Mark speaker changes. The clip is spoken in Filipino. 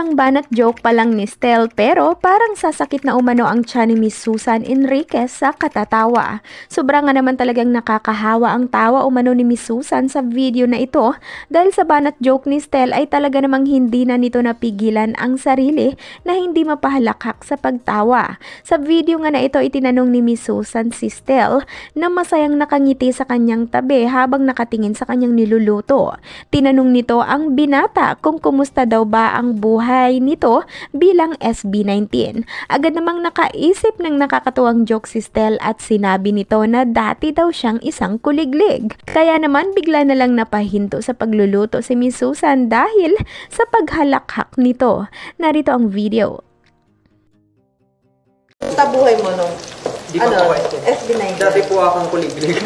Speaker 1: Isang banat joke pa lang ni Stel pero parang sasakit na umano ang tiyan ni Miss Susan Enriquez sa katatawa. Sobra nga naman talagang nakakahawa ang tawa umano ni Miss Susan sa video na ito dahil sa banat joke ni Stel ay talaga namang hindi na nito napigilan ang sarili na hindi mapahalakhak sa pagtawa. Sa video nga na ito itinanong ni Miss Susan si Stel na masayang nakangiti sa kanyang tabi habang nakatingin sa kanyang niluluto. Tinanong nito ang binata kung kumusta daw ba ang buhay nito bilang SB19. Agad namang nakaisip ng nakakatuwang joke si Stel at sinabi nito na dati daw siyang isang kuliglig. Kaya naman bigla na lang napahinto sa pagluluto si Miss Susan dahil sa paghalakhak nito. Narito ang video.
Speaker 2: Sa buhay mo nung
Speaker 3: Di pa po ito.
Speaker 2: SB19?
Speaker 3: Dati po akong kuliglig.